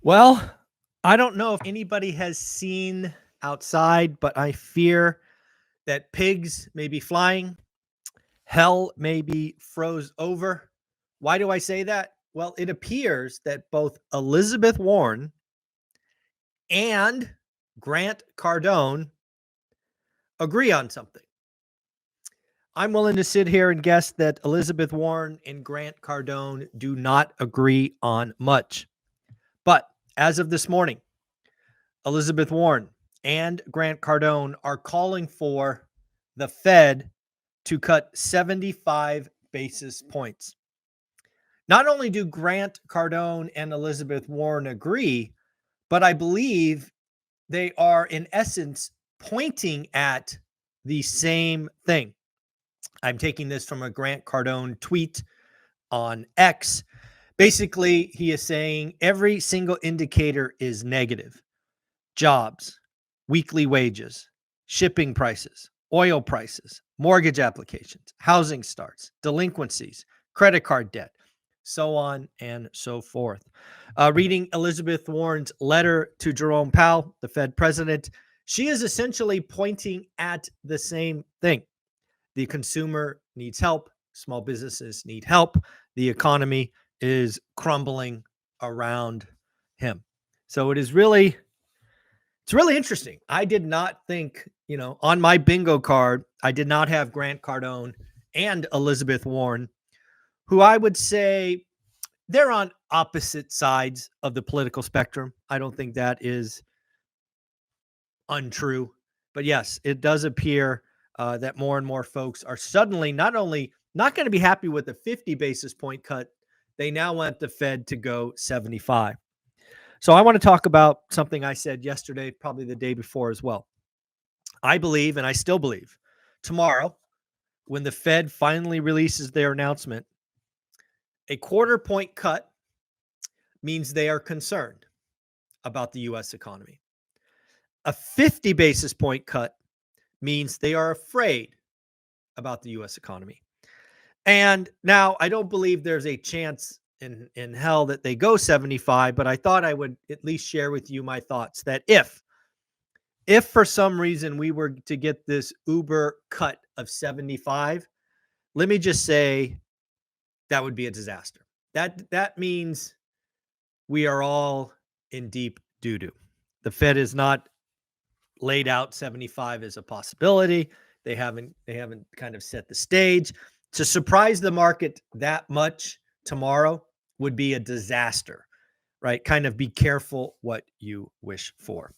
Well, I don't know if anybody has seen outside, but I fear that pigs may be flying. Hell may be froze over. Why do I say that? Well, it appears that both Elizabeth Warren and Grant Cardone agree on something. I'm willing to sit here and guess that Elizabeth Warren and Grant Cardone do not agree on much. But as of this morning, Elizabeth Warren and Grant Cardone are calling for the Fed to cut 75 basis points. Not only do Grant Cardone and Elizabeth Warren agree, but I believe they are, in essence, pointing at the same thing. I'm taking this from a Grant Cardone tweet on X. Basically, he is saying every single indicator is negative. Jobs, weekly wages, shipping prices, oil prices, mortgage applications, housing starts, delinquencies, credit card debt, so on and so forth. Reading Elizabeth Warren's letter to Jerome Powell, the Fed president, she is essentially pointing at the same thing. The consumer needs help. Small businesses need help. The economy is crumbling around him. So it's really interesting. I did not think, on my bingo card, I did not have Grant Cardone and Elizabeth Warren, who I would say they're on opposite sides of the political spectrum. I don't think that is untrue. But yes, it does appear that more and more folks are suddenly not only not going to be happy with the 50 basis point cut, they now want the Fed to go 75. So I want to talk about something I said yesterday, probably the day before as well. I believe, and I still believe, tomorrow, when the Fed finally releases their announcement, a quarter point cut means they are concerned about the U.S. economy. A 50 basis point cut means they are afraid about the U.S. economy. And now I don't believe there's a chance in hell that they go 75, but I thought I would at least share with you my thoughts that if for some reason we were to get this Uber cut of 75, let me just say that would be a disaster. That means we are all in deep doo-doo. The Fed is not laid out 75 as a possibility. They haven't kind of set the stage. To surprise the market that much tomorrow would be a disaster, right? Kind of be careful what you wish for.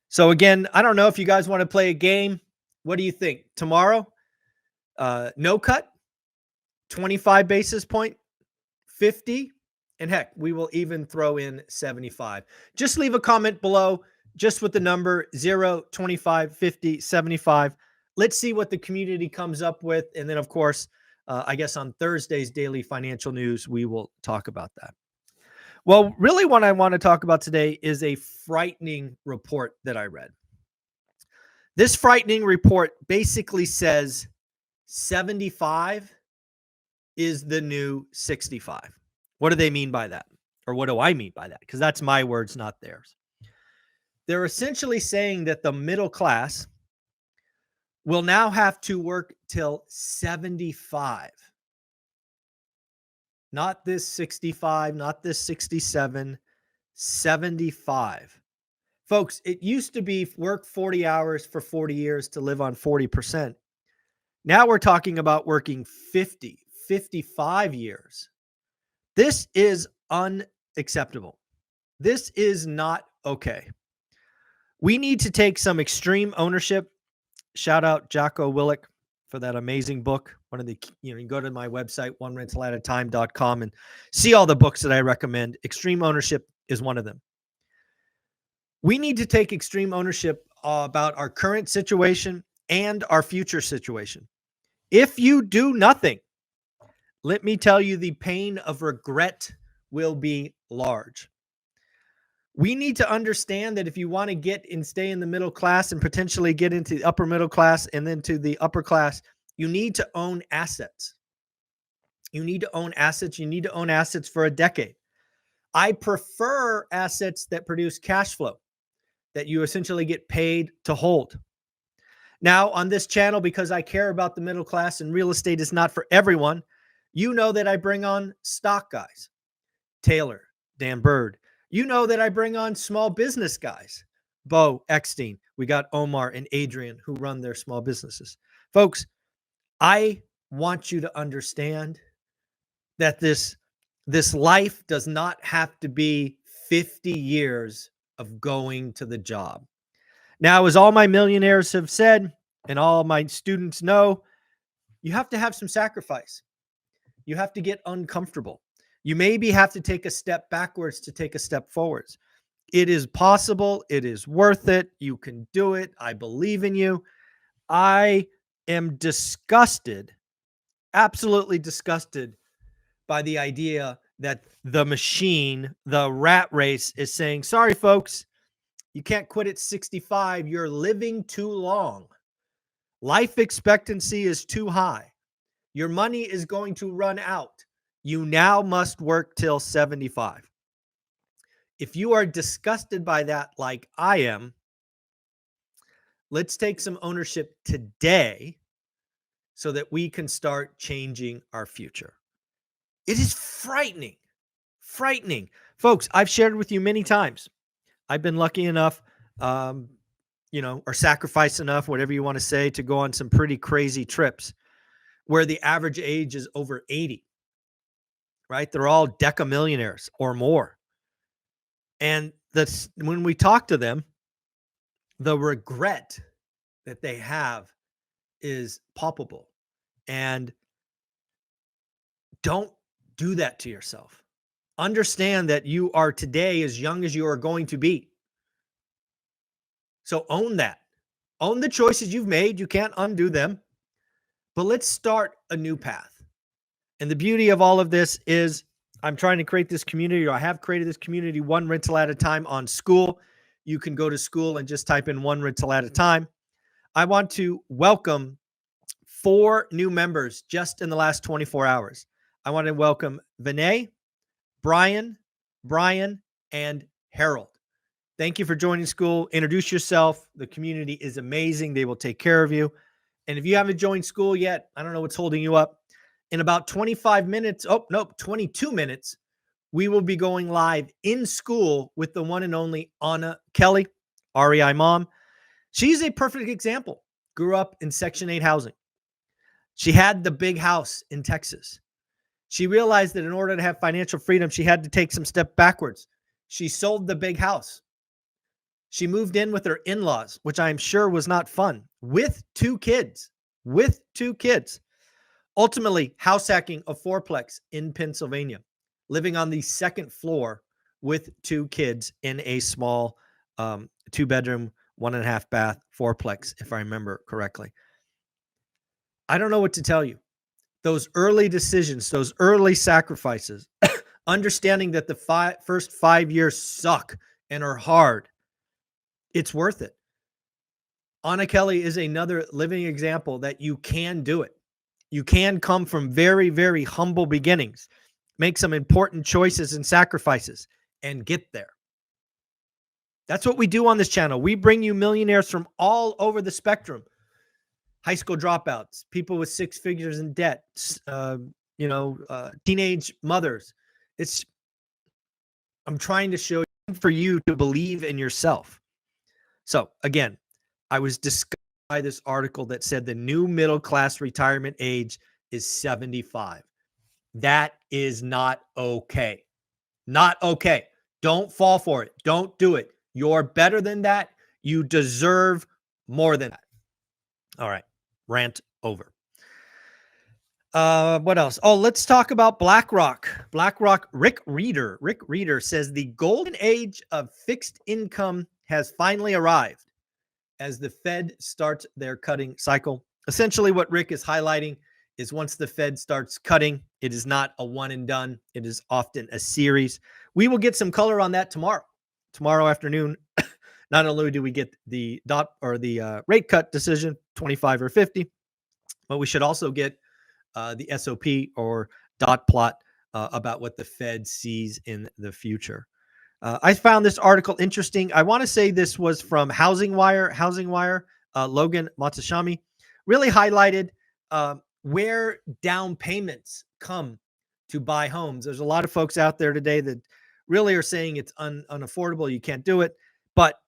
So again, I don't know if you guys want to play a game. What do you think? Tomorrow, no cut, 25 basis point, 50, and heck, we will even throw in 75. Just leave a comment below, just with the number 0, 25, 50, 75. Let's see what the community comes up with. And then, of course, I guess on Thursday's Daily Financial News, we will talk about that. Well, really what I want to talk about today is a frightening report that I read. This frightening report basically says 75 is the new 65. What do they mean by that? Or what do I mean by that? Because that's my words, not theirs. They're essentially saying that the middle class will now have to work till 75. Not this 65, not this 67, 75. Folks, it used to be work 40 hours for 40 years to live on 40%. Now we're talking about working 50, 55 years. This is unacceptable. This is not okay. We need to take some extreme ownership. Shout out Jocko Willink for that amazing book. One of the, you can go to my website, onerentalatatime.com, and see all the books that I recommend. Extreme ownership is one of them. We need to take extreme ownership about our current situation and our future situation. If you do nothing, let me tell you, the pain of regret will be large. We need to understand that if you want to get and stay in the middle class and potentially get into the upper middle class and then to the upper class, you need to own assets. You need to own assets. You need to own assets for a decade. I prefer assets that produce cash flow, that you essentially get paid to hold. Now, on this channel, because I care about the middle class and real estate is not for everyone, you know that I bring on stock guys, Taylor, Dan Bird. You know that I bring on small business guys, Bo Eckstein. We got Omar and Adrian who run their small businesses. Folks, I want you to understand that this life does not have to be 50 years of going to the job. Now, as all my millionaires have said, and all my students know, you have to have some sacrifice. You have to get uncomfortable. You maybe have to take a step backwards to take a step forwards. It is possible. It is worth it. You can do it. I believe in you. I am disgusted, absolutely disgusted by the idea that the machine, the rat race, is saying, sorry, folks, you can't quit at 65. You're living too long. Life expectancy is too high. Your money is going to run out. You now must work till 75. If you are disgusted by that like I am, let's take some ownership today so that we can start changing our future. It is frightening. Frightening. Folks, I've shared with you many times. I've been lucky enough, or sacrificed enough, whatever you want to say, to go on some pretty crazy trips where the average age is over 80, right? They're all decamillionaires or more. And when we talk to them, the regret that they have is palpable. And don't do that to yourself. Understand that you are today as young as you are going to be. So own that. Own the choices you've made. You can't undo them. But let's start a new path. And the beauty of all of this is I'm trying to create this community, or I have created this community, one rental at a time on School. You can go to School and just type in one rental at a time. I want to welcome 4 new members just in the last 24 hours. I want to welcome Vinay, Brian, and Harold. Thank you for joining School. Introduce yourself. The community is amazing. They will take care of you. And if you haven't joined School yet, I don't know what's holding you up. In about 25 minutes, 22 minutes, we will be going live in School with the one and only Anna Kelly, REI mom. She's a perfect example. Grew up in Section 8 housing. She had the big house in Texas. She realized that in order to have financial freedom, she had to take some step backwards. She sold the big house. She moved in with her in-laws, which I'm sure was not fun, with 2 kids. Ultimately, house hacking a 4-plex in Pennsylvania, living on the 2nd floor with 2 kids in a small 2-bedroom, 1.5 bath 4-plex, if I remember correctly. I don't know what to tell you. Those early decisions, those early sacrifices, understanding that the first 5 years suck and are hard, it's worth it. Anna Kelly is another living example that you can do it. You can come from very, very humble beginnings, make some important choices and sacrifices, and get there. That's what we do on this channel. We bring you millionaires from all over the spectrum. High school dropouts, people with 6 figures in debt, teenage mothers. I'm trying to show you for you to believe in yourself. So again, I was disgusted by this article that said the new middle class retirement age is 75. That is not okay. Not okay. Don't fall for it. Don't do it. You're better than that. You deserve more than that. All right. Rant over. What else? Oh, let's talk about BlackRock. Rick Reeder says the golden age of fixed income has finally arrived as the Fed starts their cutting cycle. Essentially, what Rick is highlighting is once the Fed starts cutting, it is not a one and done. It is often a series. We will get some color on that tomorrow. Tomorrow afternoon, not only do we get the rate cut decision, 25 or 50, but we should also get the SOP or dot plot about what the Fed sees in the future. I found this article interesting. I want to say this was from Housing Wire. Logan Matsushima really highlighted where down payments come to buy homes. There's a lot of folks out there today that really are saying it's unaffordable. You can't do it. But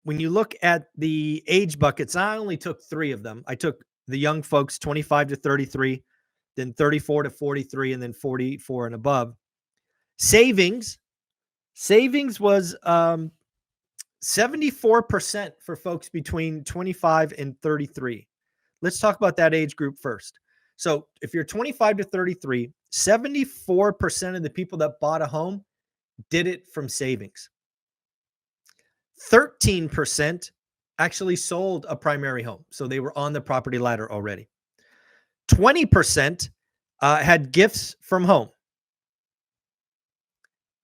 when you look at the age buckets, I only took 3 of them. I took the young folks, 25 to 33, then 34 to 43, and then 44 and above. Savings was 74% for folks between 25 and 33. Let's talk about that age group first. So if you're 25 to 33, 74% of the people that bought a home did it from savings. 13% actually sold a primary home. So they were on the property ladder already. 20% had gifts from home.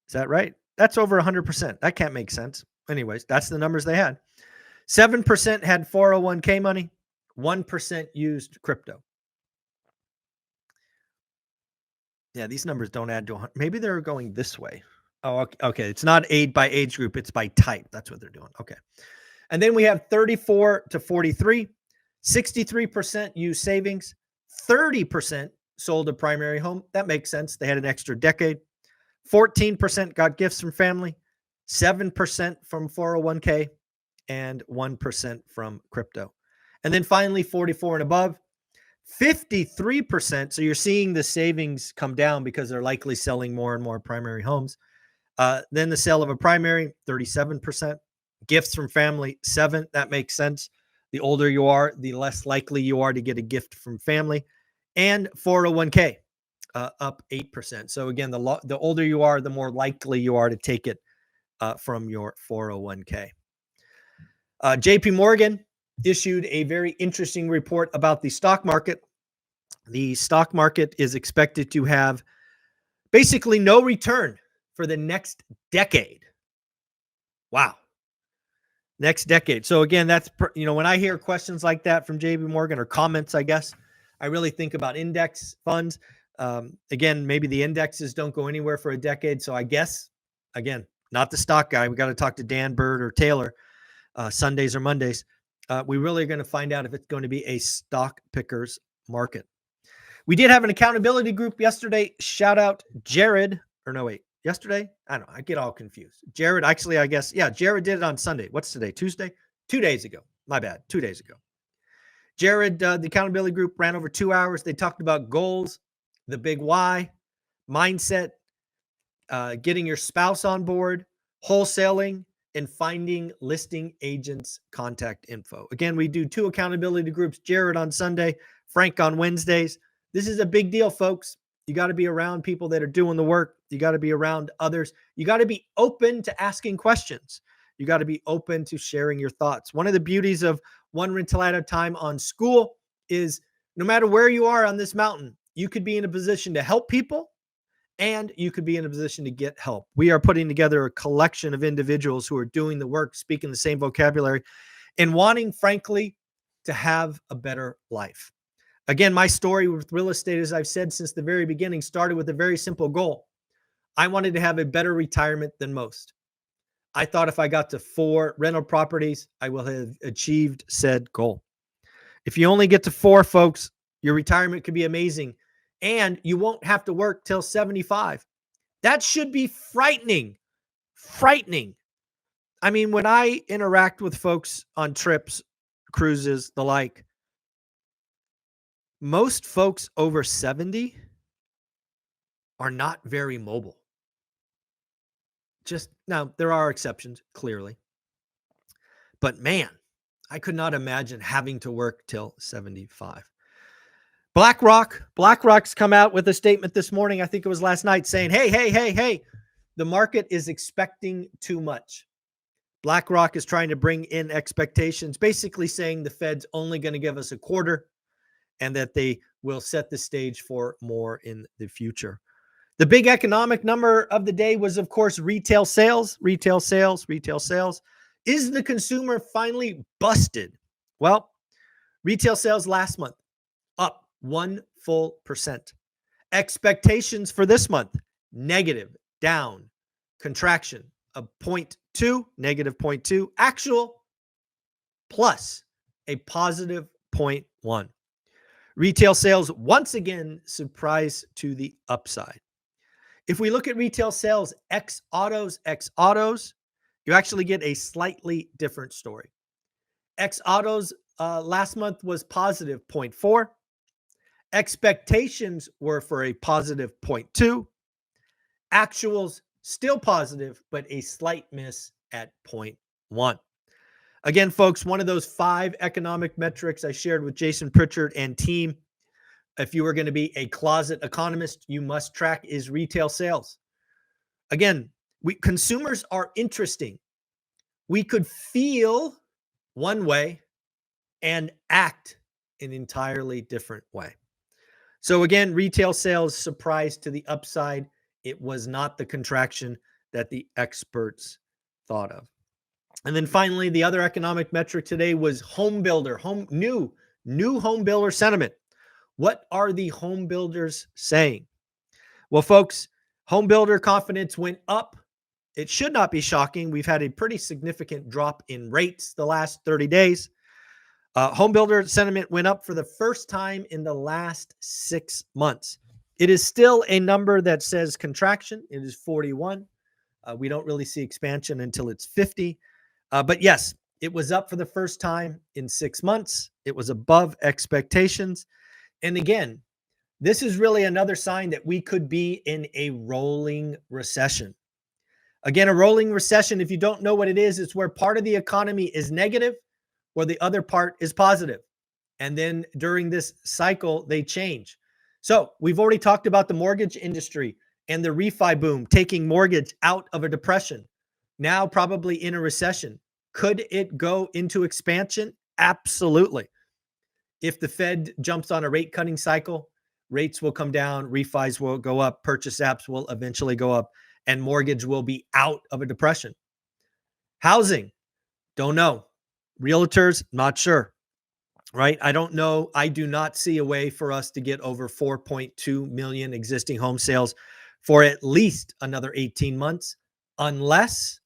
Is that right? That's over 100%. That can't make sense. Anyways, that's the numbers they had. 7% had 401k money. 1% used crypto. Yeah, these numbers don't add to 100. Maybe they're going this way. Oh, okay. It's not by age group. It's by type. That's what they're doing. Okay. And then we have 34 to 43. 63% used savings. 30% sold a primary home. That makes sense. They had an extra decade. 14% got gifts from family. 7% from 401k. And 1% from crypto. And then finally, 44 and above. 53%. So you're seeing the savings come down because they're likely selling more and more primary homes. Then the sale of a primary, 37%. Gifts from family, 7%. That makes sense. The older you are, the less likely you are to get a gift from family. And 401k, up 8%. So again, the older you are, the more likely you are to take it from your 401k. JP Morgan issued a very interesting report about the stock market. The stock market is expected to have basically no return for the next decade. Wow. Next decade. So again, that's, when I hear questions like that from JP Morgan, or comments, I guess, I really think about index funds. Again, maybe the indexes don't go anywhere for a decade. So I guess, again, not the stock guy. We got to talk to Dan Bird or Taylor Sundays or Mondays. We really are going to find out if it's going to be a stock pickers market. We did have an accountability group yesterday. Shout out Jared. Yesterday? I don't know. I get all confused. Jared, actually, I guess. Yeah, Jared did it on Sunday. What's today? Tuesday? 2 days ago. My bad. 2 days ago. Jared, the accountability group ran over 2 hours. They talked about goals, the big why, mindset, getting your spouse on board, wholesaling, and finding listing agents' contact info. Again, we do 2 accountability groups, Jared on Sunday, Frank on Wednesdays. This is a big deal, folks. You got to be around people that are doing the work. You got to be around others. You got to be open to asking questions. You got to be open to sharing your thoughts. One of the beauties of One Rental at a Time on School is no matter where you are on this mountain, you could be in a position to help people, and you could be in a position to get help. We are putting together a collection of individuals who are doing the work, speaking the same vocabulary, and wanting, frankly, to have a better life. Again, my story with real estate, as I've said since the very beginning, started with a very simple goal. I wanted to have a better retirement than most. I thought if I got to 4 rental properties, I will have achieved said goal. If you only get to 4, folks, your retirement could be amazing, and you won't have to work till 75. That should be frightening. Frightening. I mean, when I interact with folks on trips, cruises, the like, most folks over 70 are not very mobile. Just now, there are exceptions, clearly. But man, I could not imagine having to work till 75. BlackRock's come out with a statement this morning, I think it was last night, saying, hey, the market is expecting too much. BlackRock is trying to bring in expectations, basically saying the Fed's only going to give us a quarter and that they will set the stage for more in the future. The big economic number of the day was, of course, retail sales. Retail sales. Is the consumer finally busted? Well, retail sales last month up 1 full %. Expectations for this month, negative, down, contraction of 0.2, negative 0.2, actual plus a positive 0.1. Retail sales, once again, surprise to the upside. If we look at retail sales, ex autos, you actually get a slightly different story. Ex autos last month was positive 0.4. Expectations were for a positive 0.2. Actuals still positive, but a slight miss at 0.1. Again, folks, one of those 5 economic metrics I shared with Jason Pritchard and team, if you were going to be a closet economist, you must track is retail sales. Again, consumers are interesting. We could feel one way and act an entirely different way. So again, retail sales surprised to the upside. It was not the contraction that the experts thought of. And then finally, the other economic metric today was home builder, new home builder sentiment. What are the home builders saying? Well, folks, home builder confidence went up. It should not be shocking. We've had a pretty significant drop in rates the last 30 days. Home builder sentiment went up for the first time in the last 6 months. It is still a number that says contraction. It is 41. We don't really see expansion until it's 50. But yes, it was up for the first time in 6 months. It was above expectations. And again, this is really another sign that we could be in a rolling recession. Again, a rolling recession, if you don't know what it is, it's where part of the economy is negative or the other part is positive. And then during this cycle, they change. So we've already talked about the mortgage industry and the refi boom, taking mortgage out of a depression, now probably in a recession. Could it go into expansion? Absolutely. If the Fed jumps on a rate cutting cycle, rates will come down, refis will go up, purchase apps will eventually go up, and mortgage will be out of a depression. Housing, don't know. Realtors, not sure, right? I don't know. I do not see a way for us to get over 4.2 million existing home sales for at least another 18 months, unless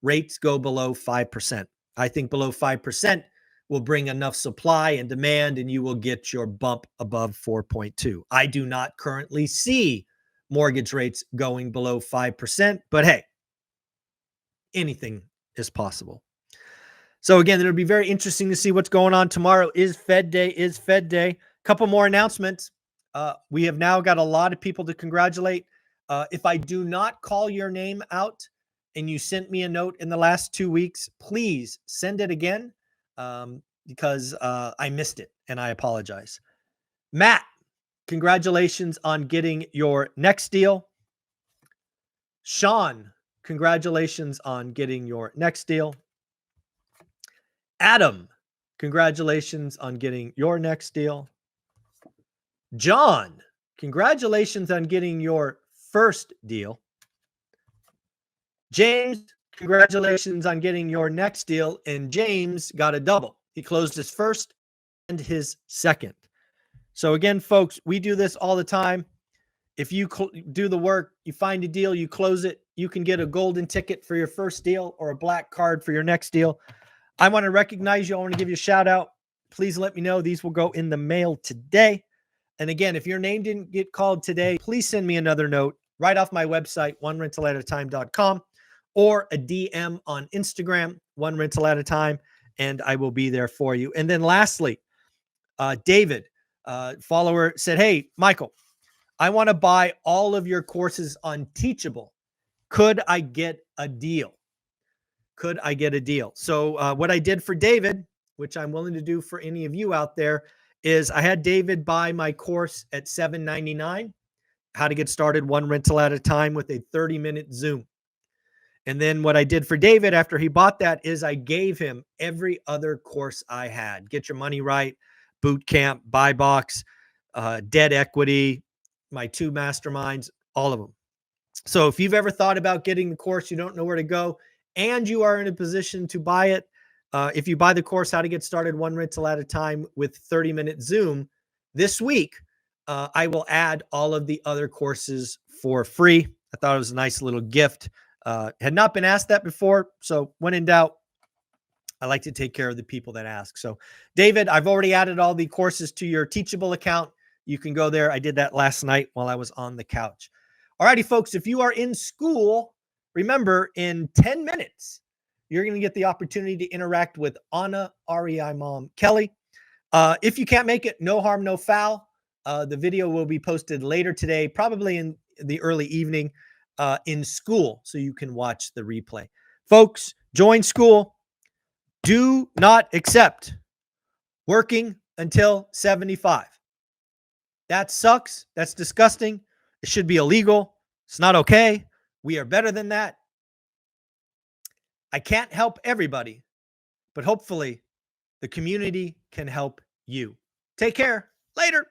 rates go below 5%. I think below 5% will bring enough supply and demand, and you will get your bump above 4.2. I do not currently see mortgage rates going below 5%, but hey, anything is possible. So again, it'll be very interesting to see what's going on tomorrow. Is Fed Day. Couple more announcements. We have now got a lot of people to congratulate. If I do not call your name out and you sent me a note in the last 2 weeks, please send it again because I missed it and I apologize. Matt, congratulations on getting your next deal. Sean, congratulations on getting your next deal. Adam, congratulations on getting your next deal. John, congratulations on getting your first deal. James, congratulations on getting your next deal. And James got a double. He closed his first and his second. So again, folks, we do this all the time. If you do the work, you find a deal, you close it, you can get a golden ticket for your first deal or a black card for your next deal. I want to recognize you. I want to give you a shout out. Please let me know. These will go in the mail today. And again, if your name didn't get called today, please send me another note right off my website, onerentalatatime.com, or a DM on Instagram, onerentalatatime, and I will be there for you. And then lastly, David, follower, said, hey, Michael, I want to buy all of your courses on Teachable. Could I get a deal? So what I did for David, which I'm willing to do for any of you out there, is I had David buy my course at $7.99, how to get started one rental at a time with a 30-minute Zoom. And then what I did for David after he bought that is I gave him every other course I had. Get Your Money Right, Boot Camp, Buy Box, Debt Equity, my 2 masterminds, all of them. So if you've ever thought about getting the course, you don't know where to go, and you are in a position to buy it, if you buy the course, How to Get Started One Rental at a Time with 30-minute Zoom, this week, I will add all of the other courses for free. I thought it was a nice little gift. Had not been asked that before. So when in doubt, I like to take care of the people that ask. So, David, I've already added all the courses to your Teachable account. You can go there. I did that last night while I was on the couch. All righty, folks, if you are in school, remember in 10 minutes, you're going to get the opportunity to interact with Anna REI mom Kelly. If you can't make it, no harm, no foul. The video will be posted later today, probably in the early evening in school, so you can watch the replay. Folks, join school. Do not accept working until 75. That sucks. That's disgusting. It should be illegal. It's not okay. We are better than that. I can't help everybody, but hopefully the community can help you. Take care. Later.